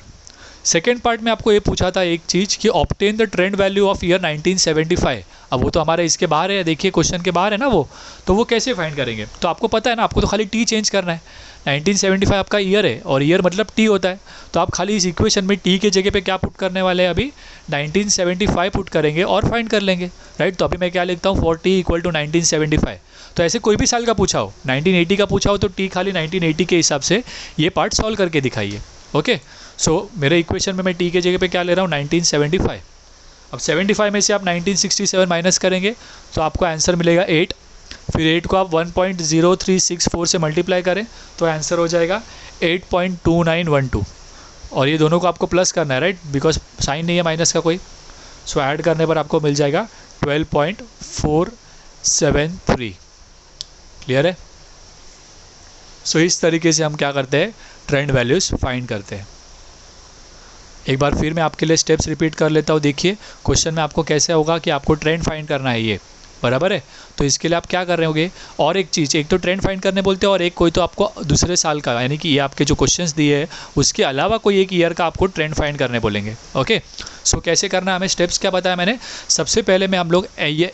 सेकेंड पार्ट में आपको ये पूछा था एक चीज़ कि obtain the trend value of year 1975। अब वो तो हमारे इसके बाहर है, देखिए क्वेश्चन के बाहर है ना वो, तो वो कैसे फाइंड करेंगे? तो आपको पता है ना, आपको तो खाली टी चेंज करना है। 1975 आपका ईयर है और ईयर मतलब टी होता है, तो आप खाली इस इक्वेशन में टी के जगह पे क्या पुट करने वाले हैं? अभी 1975 पुट करेंगे और फाइंड कर लेंगे, राइट। तो अभी मैं क्या लिखता हूँ? 40 इक्वल टू 1975। तो ऐसे कोई भी साल का पूछा हो, 1980 का पूछा हो तो टी खाली 1980 के हिसाब से ये पार्ट सॉल्व करके दिखाइए, ओके। सो मेरे इक्वेशन में मैं टी के जगह पे क्या ले रहा हूँ? 1975। अब 75 में से आप 1967 माइनस करेंगे तो आपको आंसर मिलेगा 8। फिर 8 को आप 1.0364 से मल्टीप्लाई करें तो आंसर हो जाएगा 8.2912। और ये दोनों को आपको प्लस करना है, राइट, बिकॉज साइन नहीं है माइनस का कोई। सो ऐड करने पर आपको मिल जाएगा 12.473। क्लियर है? सो इस तरीके से हम क्या करते हैं? ट्रेंड वैल्यूज़ फाइंड करते हैं। एक बार फिर मैं आपके लिए स्टेप्स रिपीट कर लेता हूँ। देखिए क्वेश्चन में आपको कैसे होगा कि आपको ट्रेंड फाइंड करना है, ये बराबर है। तो इसके लिए आप क्या कर रहे होंगे? और एक चीज़, एक तो ट्रेंड फाइंड करने बोलते हैं और एक कोई तो आपको दूसरे साल का, यानी कि ये आपके जो क्वेश्चंस दिए हैं उसके अलावा कोई एक ईयर का आपको ट्रेंड फाइंड करने बोलेंगे, ओके। सो कैसे करना है? हमें स्टेप्स क्या बताया मैंने? सबसे पहले में हम लोग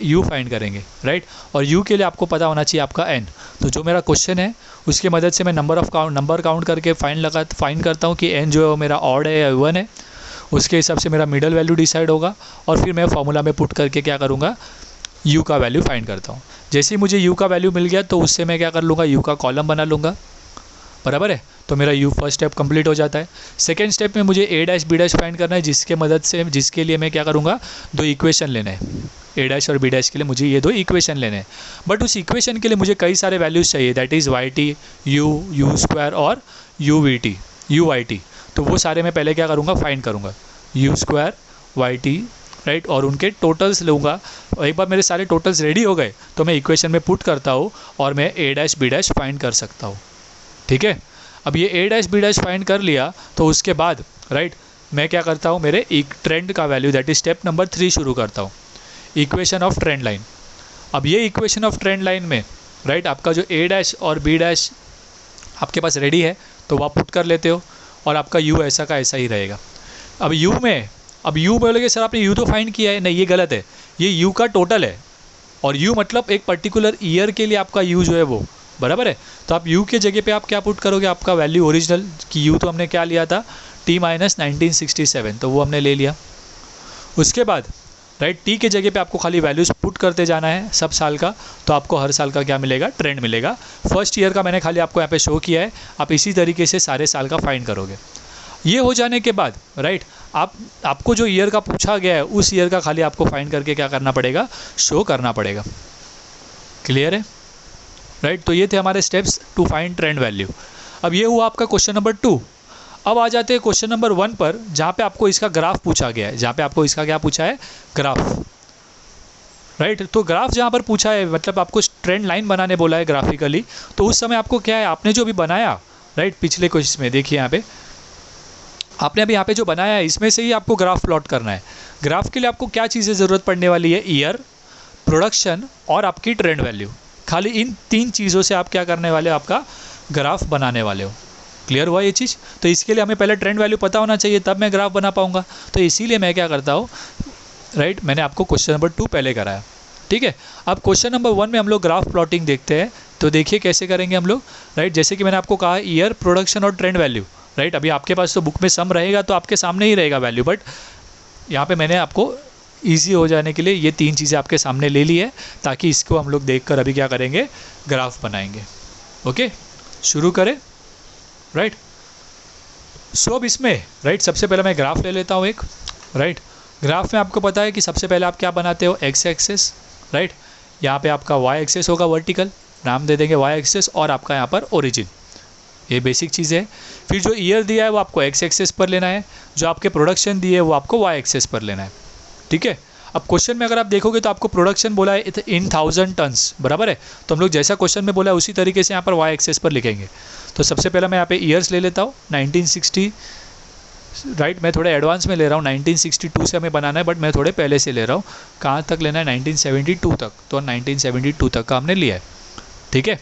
यू फाइंड करेंगे, राइट। और यू के लिए आपको पता होना चाहिए आपका एन। तो जो मेरा क्वेश्चन है उसकी मदद से मैं नंबर काउंट करके फाइंड करता हूँ कि एन जो है वो मेरा ऑड है या इवन है। उसके हिसाब से मेरा मिडल वैल्यू डिसाइड होगा और फिर मैं फॉर्मूला में पुट करके क्या करूँगा? यू का वैल्यू फाइंड करता हूँ। जैसे ही मुझे यू का वैल्यू मिल गया तो उससे मैं क्या कर लूँगा? यू का कॉलम बना लूँगा, बराबर है। तो मेरा यू फर्स्ट स्टेप कंप्लीट हो जाता है। सेकेंड स्टेप में मुझे ए डैश बी डैश फाइंड करना है, जिसके लिए मैं क्या करूँगा? 2 इक्वेशन लेने हैं। ए डैश और बी डैश के लिए मुझे ये 2 इक्वेशन लेने हैं, बट उस इक्वेशन के लिए मुझे कई सारे वैल्यूज़ चाहिए, that is Y T, U square और यू वाई टी। तो वो सारे मैं पहले क्या करूँगा? फाइंड करूँगा U square Y T, right, और उनके टोटल्स लूँगा। और एक बार मेरे सारे टोटल्स रेडी हो गए तो मैं इक्वेशन में पुट करता हूँ और मैं ए डैश बी डैश फाइंड कर सकता हूँ, ठीक है। अब ये ए डैश बी डैश फाइंड कर लिया तो उसके बाद, राइट, मैं क्या करता हूँ? मेरे एक ट्रेंड का value, that is step number 3 शुरू करता हूँ, इक्वेशन ऑफ ट्रेंड लाइन। अब ये इक्वेशन ऑफ ट्रेंड लाइन में, राइट, आपका जो ए डैश और बी डैश आपके पास रेडी है तो वो आप पुट कर लेते हो और आपका यू ऐसा का ऐसा ही रहेगा। अब यू में अब यू बोलोगे सर आपने यू तो फाइंड किया है, नहीं ये गलत है, ये यू का टोटल है, और यू मतलब एक पर्टिकुलर ईयर के लिए आपका यू जो है वो, बराबर है। तो आप यू के जगह पे आप क्या पुट करोगे, आपका वैल्यू ओरिजिनल कि यू तो हमने क्या लिया था टी माइनस 1967, तो वो हमने ले लिया। उसके बाद राइट टी के जगह पे आपको खाली वैल्यूज़ पुट करते जाना है सब साल का, तो आपको हर साल का क्या मिलेगा, ट्रेंड मिलेगा। फर्स्ट ईयर का मैंने खाली आपको यहाँ पे शो किया है, आप इसी तरीके से सारे साल का फाइंड करोगे। ये हो जाने के बाद राइट आपको जो ईयर का पूछा गया है उस ईयर का खाली आपको फाइंड करके क्या करना पड़ेगा, शो करना पड़ेगा। क्लियर है राइट। तो ये थे हमारे steps to find trend value. अब ये हुआ आपका क्वेश्चन नंबर 2। अब आ जाते हैं क्वेश्चन नंबर 1 पर, जहाँ पे आपको इसका ग्राफ पूछा गया है, जहाँ पे आपको इसका क्या पूछा है, ग्राफ। राइट तो ग्राफ जहाँ पर पूछा है, मतलब आपको ट्रेंड लाइन बनाने बोला है ग्राफिकली, तो उस समय आपको क्या है, आपने जो भी बनाया राइट पिछले क्वेश्चन में देखिए यहाँ पे आपने अभी यहाँ पे जो बनाया है इसमें से ही आपको ग्राफ प्लॉट करना है। ग्राफ के लिए आपको क्या चीज़ें ज़रूरत पड़ने वाली है, ईयर, प्रोडक्शन और आपकी ट्रेंड वैल्यू। खाली इन 3 चीज़ों से आप क्या करने वाले हो, आपका ग्राफ बनाने वाले हो। क्लियर हुआ ये चीज़। तो इसके लिए हमें पहले ट्रेंड वैल्यू पता होना चाहिए, तब मैं ग्राफ बना पाऊंगा। तो इसीलिए मैं क्या करता हूँ राइट, मैंने आपको क्वेश्चन नंबर 2 पहले कराया। ठीक है, अब क्वेश्चन नंबर 1 में हम लोग ग्राफ प्लॉटिंग देखते हैं। तो देखिए कैसे करेंगे हम लोग राइट। जैसे कि मैंने आपको कहा ईयर, प्रोडक्शन और ट्रेंड वैल्यू राइट। अभी आपके पास तो बुक में सम रहेगा तो आपके सामने ही रहेगा वैल्यू, बट यहाँ पे मैंने आपको ईजी हो जाने के लिए ये 3 चीज़ें आपके सामने ले ली है, ताकि इसको हम लोग देख कर अभी क्या करेंगे, ग्राफ बनाएंगे। ओके शुरू करें राइट। सो अब इसमें राइट सबसे पहले मैं ग्राफ ले लेता हूँ एक राइट। ग्राफ में आपको पता है कि सबसे पहले आप क्या बनाते हो, एक्स एक्सेस राइट। यहाँ पे आपका वाई एक्सेस होगा वर्टिकल, नाम दे देंगे वाई एक्सेस, और आपका यहाँ पर ओरिजिन, ये बेसिक चीज़ है। फिर जो ईयर दिया है वो आपको एक्स एक्सेस पर लेना है, जो आपके प्रोडक्शन दिए है वो आपको वाई एक्सेस पर लेना है। ठीक है, अब क्वेश्चन में अगर आप देखोगे तो आपको प्रोडक्शन बोला है इन 1000 टन्स, बराबर है। तो हम लोग जैसा क्वेश्चन में बोला है उसी तरीके से यहाँ पर वाई एक्सेस पर लिखेंगे। तो सबसे पहले मैं यहाँ पे ईयर्स ले लेता हूँ 1960 राइट। मैं थोड़े एडवांस में ले रहा हूँ, 1962 से हमें बनाना है, बट मैं थोड़े पहले से ले रहा हूँ। कहाँ तक लेना है, 1972 तक। तो 1972 तक का हमने लिया है। ठीक है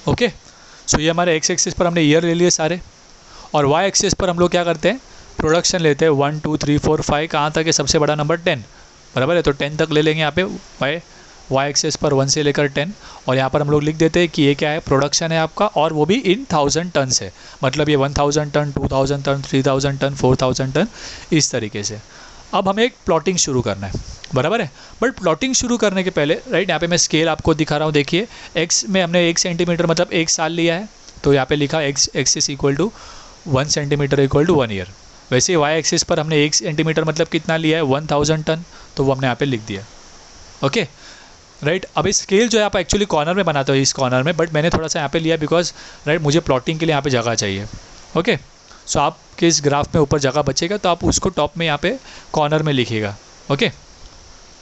ओके। सो ये हमारे एक्स एक्सिस पर हमने ईयर ले लिए सारे, और वाई एक्सिस पर हम लोग क्या करते हैं, प्रोडक्शन लेते हैं 1 2 3 4 5, कहाँ तक है, सबसे बड़ा नंबर 10, बराबर है। तो 10 तक ले लेंगे यहाँ पे वाई एक्सेस पर 1 से लेकर 10, और यहाँ पर हम लोग लिख देते हैं कि ये क्या है, प्रोडक्शन है आपका, और वो भी इन 1000 टन से, मतलब ये 1000 टन, 2000 टन, 3000 टन, 4000 टन, इस तरीके से। अब हमें एक प्लॉटिंग शुरू करना है, बराबर है। बट प्लॉटिंग शुरू करने के पहले राइट यहाँ पे मैं स्केल आपको दिखा रहा हूँ। देखिए एक्स में हमने 1 सेंटीमीटर मतलब 1 साल लिया है, तो यहाँ पे लिखा X axis equal to 1 centimetre equal to 1 year. वैसे वाई एक्सिस पर हमने 1 सेंटीमीटर मतलब कितना लिया है, 1000 टन, तो वो हमने यहाँ पे लिख दिया। Okay right. अब इस स्केल जो है आप एक्चुअली कॉर्नर में बनाते हो, इस कॉर्नर में, बट मैंने थोड़ा सा यहाँ पे लिया बिकॉज राइट मुझे प्लॉटिंग के लिए यहाँ पे जगह चाहिए। ओके सो आपके इस ग्राफ में ऊपर जगह बचेगा तो आप उसको टॉप में यहाँ पे कॉर्नर में लिखिएगा। ओके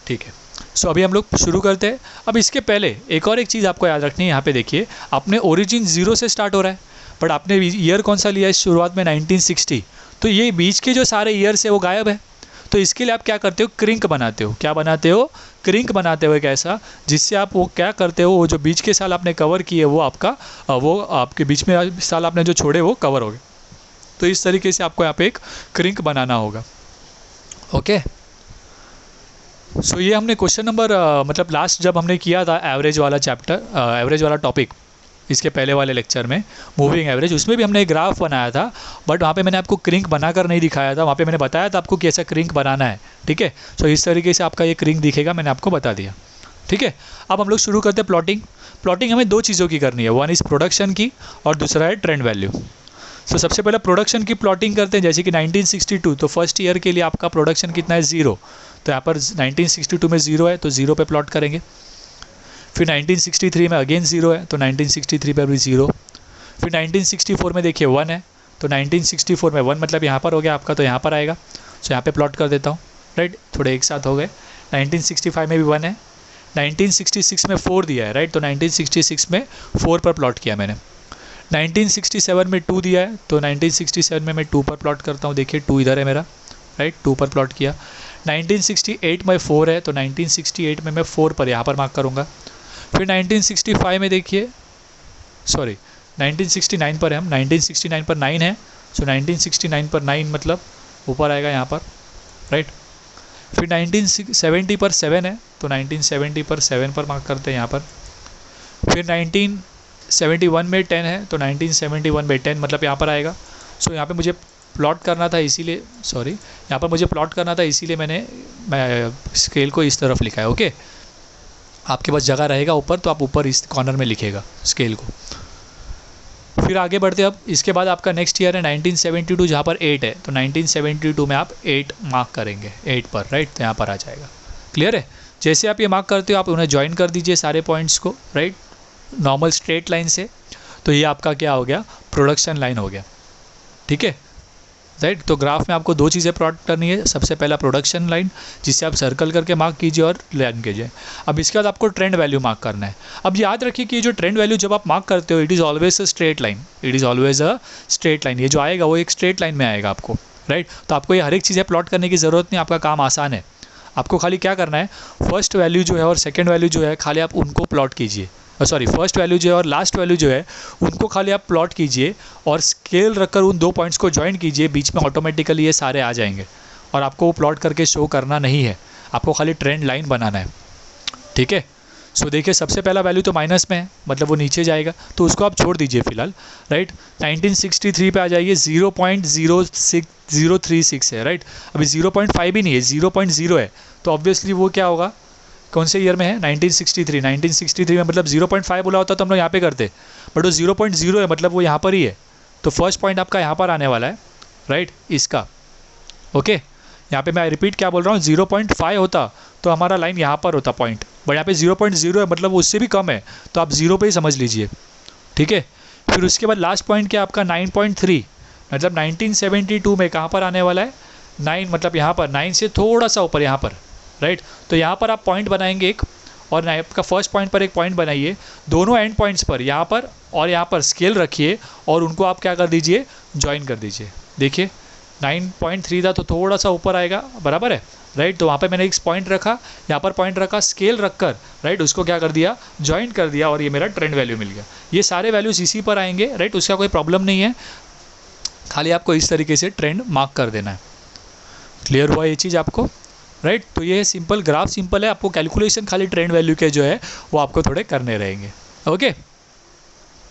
ठीक है। सो अभी हम लोग शुरू करते हैं। अब इसके पहले एक चीज़ आपको याद रखनी है, यहाँ पे देखिए आपने ओरिजिन 0 से स्टार्ट हो रहा है, बट आपने ईयर कौन सा लिया है शुरुआत में, 1960। तो ये बीच के जो सारे ईयर्स है वो गायब है। तो इसके लिए आप क्या करते हो, क्रिंक बनाते हो। क्या बनाते हो, क्रिंक बनाते हो एक ऐसा, जिससे आप वो क्या करते हो, वो जो बीच के साल आपने कवर किए वो आपके बीच में साल आपने जो छोड़े वो कवर हो गए। तो इस तरीके से आपको यहाँ पे एक क्रिंक बनाना होगा। ओके सो ये हमने क्वेश्चन नंबर मतलब लास्ट जब हमने किया था एवरेज वाला चैप्टर, एवरेज वाला टॉपिक, इसके पहले वाले लेक्चर में मूविंग एवरेज, उसमें भी हमने एक ग्राफ बनाया था, बट वहाँ पे मैंने आपको क्रिंक बनाकर नहीं दिखाया था। वहाँ पे मैंने बताया था आपको कि ऐसा क्रिंक बनाना है। ठीक है, सो इस तरीके से आपका ये क्रिंक दिखेगा, मैंने आपको बता दिया। ठीक है, अब हम लोग शुरू करते हैं प्लॉटिंग। प्लॉटिंग हमें 2 चीज़ों की करनी है, वन इज़ प्रोडक्शन की और दूसरा है ट्रेंड वैल्यू। सो सबसे पहले प्रोडक्शन की प्लॉटिंग करते हैं। जैसे कि 1962, तो फर्स्ट ईयर के लिए आपका प्रोडक्शन कितना है, 0। तो यहाँ पर 1962 में 0 है, तो 0 पे प्लॉट करेंगे। फिर 1963 में अगेन 0 है, तो 1963 पर भी 0। फिर 1964 में देखिए 1 है, तो 1964 में 1 मतलब यहाँ पर हो गया आपका, तो यहाँ पर आएगा। सो यहाँ पे प्लॉट कर देता हूँ राइट, थोड़े एक साथ हो गए। 1965 में भी 1 है, 1966 में 4 दिया है राइट, तो 1966 में 4 पर प्लॉट किया मैंने। 1967 में 2 दिया है, तो 1967 में मैं 2 पर प्लॉट करता हूँ। देखिए 2 इधर है मेरा राइट, 2 पर प्लॉट किया। 1968 में 4 है, तो 1968 में मैं 4 पर यहाँ पर मार्क करूँगा। फिर 1965 में देखिए, सॉरी 1969 पर है हम, 1969 पर 9 है, सो 1969 पर 9 मतलब ऊपर आएगा यहाँ पर, राइट। फिर 1970 पर 7 है, तो 1970 पर 7 पर मार्क करते हैं यहाँ पर। फिर 1971 में 10 है, तो 1971 में 10 मतलब यहाँ पर आएगा। सो यहाँ पे मुझे प्लॉट करना था, इसीलिए यहाँ पर मुझे प्लॉट करना था, इसीलिए मैं स्केल को इस तरफ लिखा है। ओके, आपके पास जगह रहेगा ऊपर, तो आप ऊपर इस कॉर्नर में लिखेगा स्केल को। फिर आगे बढ़ते अब इसके बाद आपका नेक्स्ट ईयर है 1972, जहाँ पर 8 है, तो 1972 में आप 8 मार्क करेंगे 8 पर, राइट। तो यहाँ पर आ जाएगा। क्लियर है? जैसे आप ये मार्क करते हो आप उन्हें ज्वाइन कर दीजिए सारे पॉइंट्स को, राइट, नॉर्मल स्ट्रेट लाइन से। तो ये आपका क्या हो गया, प्रोडक्शन लाइन हो गया। ठीक है, राइट। तो ग्राफ में आपको दो चीज़ें प्लॉट करनी है। सबसे पहला प्रोडक्शन लाइन, जिसे आप सर्कल करके मार्क कीजिए और लाइन कीजिए। अब इसके बाद आपको ट्रेंड वैल्यू मार्क करना है। अब याद रखिए कि ये जो ट्रेंड वैल्यू जब आप मार्क करते हो, it is always a straight line, it is always a straight line. ये जो आएगा वो एक स्ट्रेट लाइन में आएगा आपको, राइट। तो आपको ये हर एक चीज़ें प्लॉट करने की ज़रूरत नहीं, आपका काम आसान है। आपको खाली क्या करना है, फर्स्ट वैल्यू जो है और सेकेंड वैल्यू जो है खाली आप उनको प्लॉट कीजिए। फर्स्ट वैल्यू जो है और लास्ट वैल्यू जो है उनको खाली आप प्लॉट कीजिए और स्केल रखकर उन दो पॉइंट्स को ज्वाइन कीजिए, बीच में ऑटोमेटिकली ये सारे आ जाएंगे। और आपको वो प्लॉट करके शो करना नहीं है, आपको खाली ट्रेंड लाइन बनाना है। ठीक है, सो देखिए सबसे पहला वैल्यू तो माइनस में है, मतलब वो नीचे जाएगा, तो उसको आप छोड़ दीजिए फिलहाल, राइट। 1963 पे आ जाइए, 0.06036 है, राइट। अभी 0.5 भी नहीं है, 0.0 है, तो ऑब्वियसली वो क्या होगा, कौन से ईयर में है, 1963 में, मतलब 0.5 बोला होता तो हम लोग यहाँ पे करते, बट वो 0.0 है, मतलब वो यहाँ पर ही है। तो फर्स्ट पॉइंट आपका यहाँ पर आने वाला है, राइट, इसका। ओके, यहाँ पे मैं रिपीट क्या बोल रहा हूँ, 0.5 होता तो हमारा लाइन यहाँ पर होता पॉइंट, बट यहाँ पे 0.0 है, मतलब उससे भी कम है, तो आप 0 पे ही समझ लीजिए। ठीक है, फिर उसके बाद लास्ट पॉइंट क्या आपका 9.3, मतलब 1972 में कहाँ पर आने वाला है, 9, मतलब यहाँ पर 9 से थोड़ा सा ऊपर यहाँ पर, राइट। तो यहाँ पर आप पॉइंट बनाएंगे एक, और आपका फर्स्ट पॉइंट पर एक पॉइंट बनाइए, दोनों एंड पॉइंट्स पर यहाँ पर और यहाँ पर स्केल रखिए और उनको आप क्या कर दीजिए, ज्वाइन कर दीजिए। देखिए 9.3 था तो थोड़ा सा ऊपर आएगा, बराबर है, राइट। तो वहाँ पे मैंने एक पॉइंट रखा, यहाँ पर पॉइंट रखा, स्केल रखकर, राइट, उसको क्या कर दिया, ज्वाइन कर दिया, और ये मेरा ट्रेंड वैल्यू मिल गया। ये सारे वैल्यूज इसी पर आएंगे, राइट, उसका कोई प्रॉब्लम नहीं है, खाली आपको इस तरीके से ट्रेंड मार्क कर देना है। क्लियर हुआ ये चीज़ आपको, राइट। तो ये सिंपल ग्राफ सिंपल है, आपको कैलकुलेशन खाली ट्रेंड वैल्यू के जो है वो आपको थोड़े करने रहेंगे। Okay,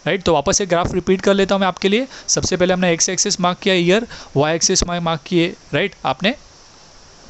right. तो वापस से ग्राफ रिपीट कर लेता हूँ मैं आपके लिए। सबसे पहले हमने एक्स एक्सिस मार्क किया ईयर, वाई एक्सिस मार्क किए, राइट, आपने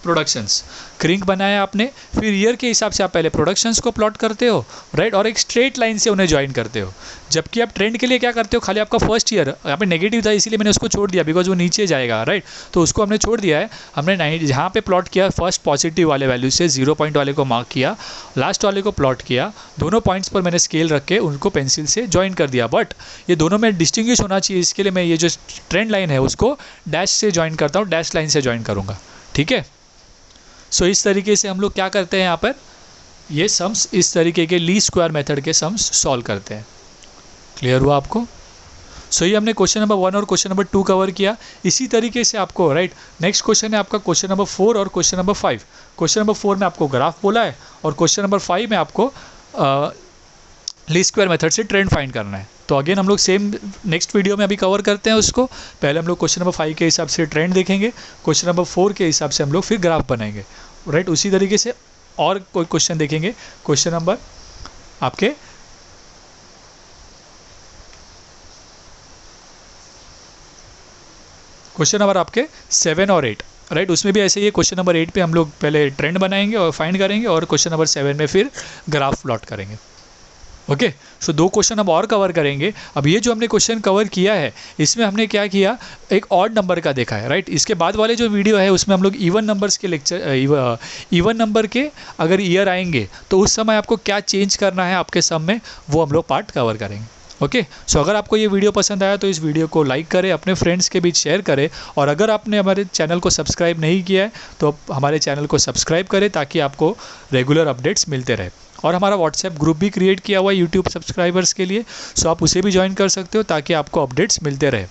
प्रोडक्शंस क्रिंक बनाया आपने। फिर ईयर के हिसाब से आप पहले प्रोडक्शंस को प्लॉट करते हो, राइट, और एक स्ट्रेट लाइन से उन्हें ज्वाइन करते हो। जबकि आप ट्रेंड के लिए क्या करते हो, खाली आपका फर्स्ट ईयर यहाँ पे नेगेटिव था, इसीलिए मैंने उसको छोड़ दिया, बिकॉज वो नीचे जाएगा, राइट। तो उसको हमने छोड़ दिया है, हमने जहाँ पे प्लॉट किया फर्स्ट पॉजिटिव वाले वैल्यू से 0 पॉइंट वाले को मार्क किया, लास्ट वाले को प्लॉट किया, दोनों पॉइंट्स पर मैंने स्केल रख के उनको पेंसिल से ज्वाइन कर दिया। बट ये दोनों में डिस्टिंग्विश होना चाहिए, इसके लिए मैं ये जो ट्रेंड लाइन है उसको डैश से ज्वाइन करता हूँ, डैश लाइन से ज्वाइन करूँगा। ठीक है, सो इस तरीके से हम लोग क्या करते हैं यहाँ पर, ये सम्स इस तरीके के लीस्ट स्क्वायर मेथड के सम्स सॉल्व करते हैं। क्लियर हुआ आपको? सो ये हमने क्वेश्चन नंबर 1 और क्वेश्चन नंबर 2 कवर किया। इसी तरीके से आपको, राइट, नेक्स्ट क्वेश्चन है आपका क्वेश्चन नंबर 4 और क्वेश्चन नंबर 5। क्वेश्चन नंबर 4 में आपको ग्राफ बोला है और क्वेश्चन नंबर 5 में आपको लीस्ट स्क्वायर मेथड से ट्रेंड फाइंड करना है। तो अगेन हम लोग सेम नेक्स्ट वीडियो में अभी कवर करते हैं उसको। पहले हम लोग क्वेश्चन नंबर 5 के हिसाब से ट्रेंड देखेंगे, क्वेश्चन नंबर 4 के हिसाब से हम लोग फिर ग्राफ बनाएंगे, राइट। उसी तरीके से और कोई क्वेश्चन देखेंगे, क्वेश्चन नंबर आपके क्वेश्चन नंबर आपके 7 और 8, राइट। उसमें भी ऐसे ही क्वेश्चन नंबर 8 पे हम लोग पहले ट्रेंड बनाएंगे और फाइंड करेंगे, और क्वेश्चन नंबर 7 में फिर ग्राफ प्लॉट करेंगे। ओके, सो 2 क्वेश्चन हम और कवर करेंगे। अब ये जो हमने क्वेश्चन कवर किया है इसमें हमने क्या किया, एक ऑड नंबर का देखा है, राइट। इसके बाद वाले जो वीडियो है उसमें हम लोग इवन नंबर्स के लेक्चर, इवन नंबर के अगर ईयर आएंगे तो उस समय आपको क्या चेंज करना है आपके सम में, वो हम लोग पार्ट कवर करेंगे। ओके, सो अगर आपको ये वीडियो पसंद आया तो इस वीडियो को लाइक करें, अपने फ्रेंड्स के बीच शेयर करें, और अगर आपने हमारे चैनल को सब्सक्राइब नहीं किया है तो हमारे चैनल को सब्सक्राइब करें ताकि आपको रेगुलर अपडेट्स मिलते रहे। और हमारा व्हाट्सएप ग्रुप भी क्रिएट किया हुआ है यूट्यूब सब्सक्राइबर्स के लिए, सो आप उसे भी ज्वाइन कर सकते हो ताकि आपको अपडेट्स मिलते रहे।